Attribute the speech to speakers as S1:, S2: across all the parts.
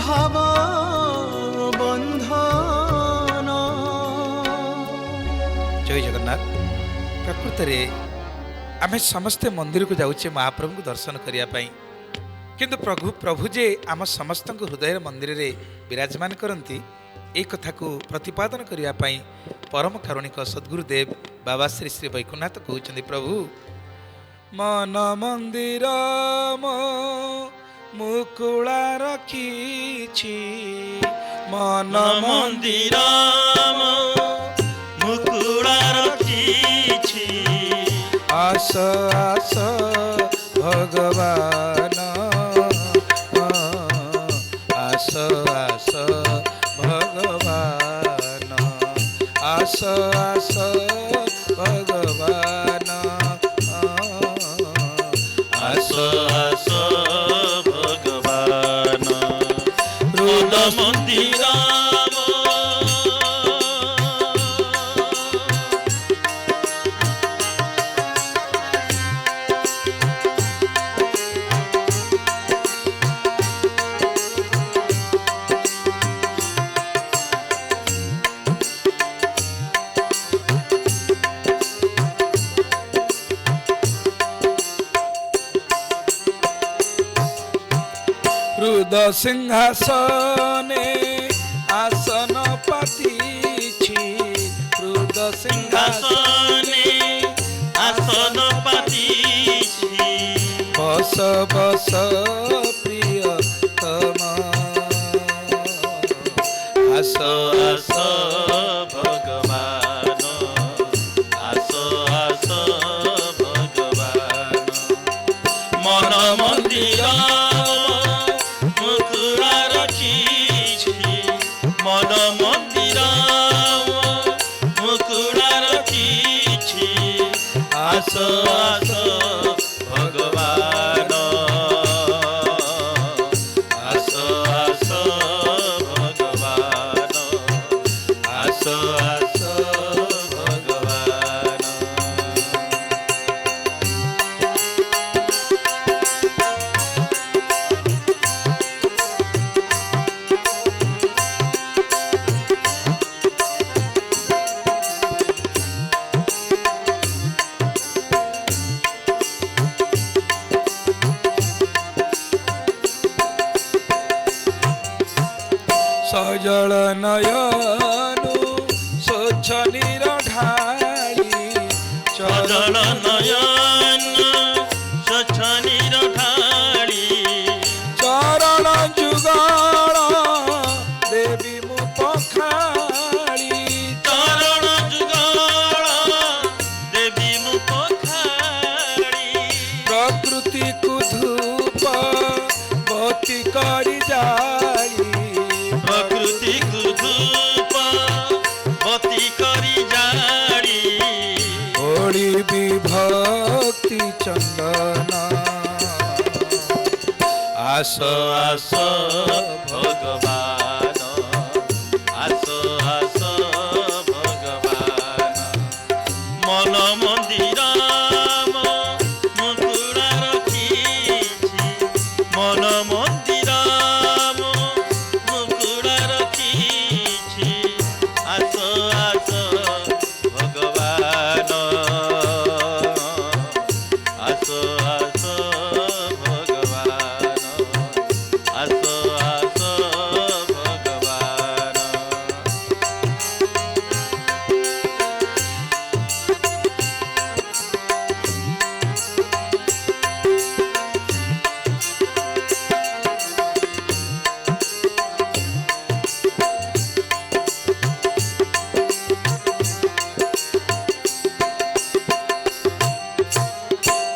S1: भाव बंधन।
S2: जय जगन्नाथ। प्रकृत में आम समस्ते मंदिर को जाऊे महाप्रभु को दर्शन करने, किंतु प्रभु जे आम समस्त हृदय मंदिर रे विराजमान करती एक कथा को प्रतिपादन करने परम कारुणिक सद्गुरुदेव बाबा श्री श्री वैकुंठनाथ कहते, प्रभु मन मंदिर मो मुकुला रखी, मन
S1: मंदिर मुकुला रखी,
S2: आस आस भगवान, आस आस भगवान, आस आस भगवान,
S1: आस आस भगवान। रुद मंदिर
S2: रुद सिंहासने आसन पातीछि, रुद
S1: सिंहासने आसन पातीछि,
S2: बस बस प्रियतम, आस
S1: आस भगवान, आस आस भगवान। मन मंदिर मुकुला रखी, मन मंदिर मुकुला रखी, आस आस भगवान, आस आस भगवान, आस आस भगवान।
S2: सजल नयनु स्वच्छ निरढाली,
S1: सजल नयन स्वच्छ निरढाली,
S2: चरण जुगल देवी मु पखाली,
S1: चरण जुगल देवी मु पखाली,
S2: प्रकृति को धूप बती करी जाली,
S1: प्रकृति को धूप बती करी जाली,
S2: ओड़ी विभक्ति चंदन, आस
S1: आस भगवान, आस आस भगवान। मन मंदिर मुकुला रखी, मन मंदिर मुकुला रखी, आस आस भगवान, आस आस भगवान, आस आस भगवान।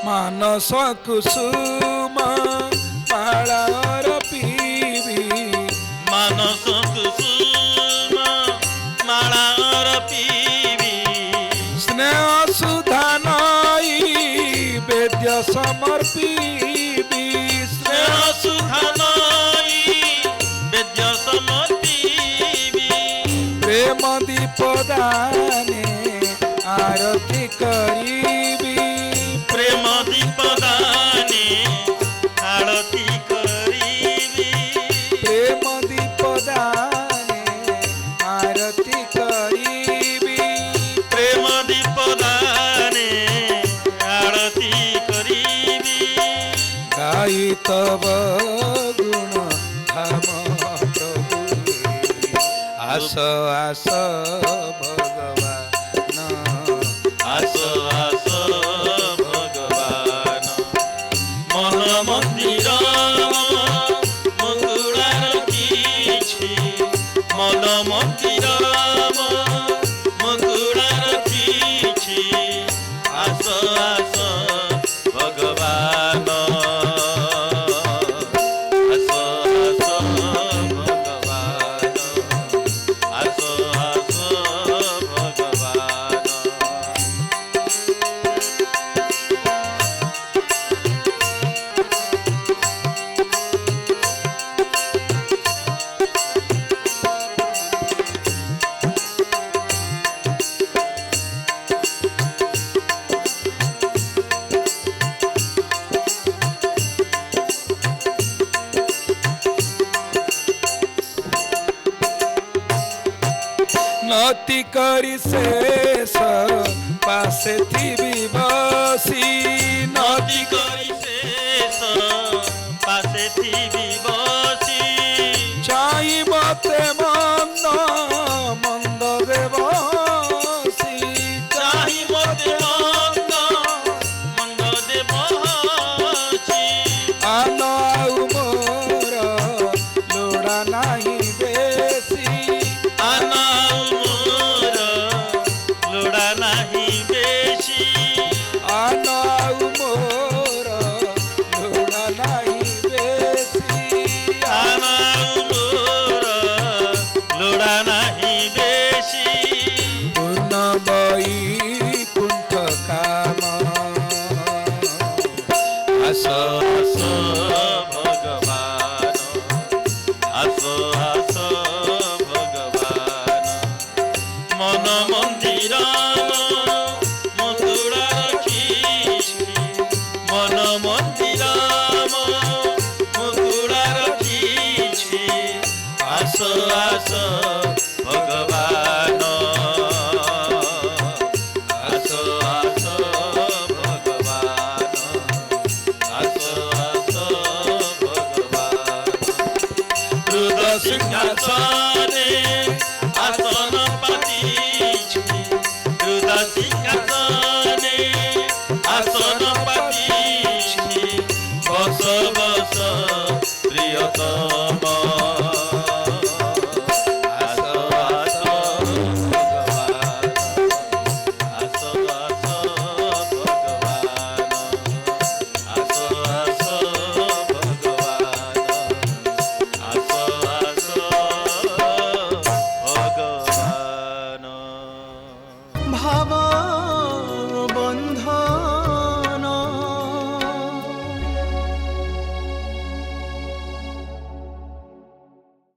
S2: मानस कुसुम मालार पीवी,
S1: मानस कुसुम मालार पीवी,
S2: स्नेह सुधा नई वेद्य समर्पीवी,
S1: स्नेह सुधा नई वेद्य समर्पीवी,
S2: प्रेम दीपदाने आरती करीबी,
S1: प्रेम दीपदाने आरती करीबी,
S2: प्रेम দীপ দানে আরতি করিবি
S1: প্রেম দীপ দানে আরতি করিবি
S2: গাই তব গুণ ধাম প্রভু আস আস ভগবান
S1: আস আস ভগবান মন মন্দির মুকুড়া রখিছি মন মন্দির মুকুড়া রখিছি আস আস ভগবান আস আস ভগবান আস আস ভগবান
S2: নতি করি শেষ পাশে থিবি বসি
S1: নদী করি শেষ পাশে থিবি বসি
S2: চাই মতে মন্দ মন্দ দেবসি
S1: চাহি মতে মন্দ মন্দ দেবছি
S2: আন আউ মোর লোড়া নাহি বেশি
S1: আনাউ মোর লোড়া নাহি বেশি
S2: আন আউ মোর লোড়া নাহি বেশি
S1: আনাউ মোর লোড়া নাহি বেশি
S2: পূর্ণ বৈকুণ্ঠ কাম আস
S1: আস ভগবান আস আস ভগবান মন মন্দির মুকুড়া রখিছি মন মন্দির মুকুড়া রখিছি আস আস ভগবান আস আস ভগবান আস আস ভগবান হৃদ সিংহাসনে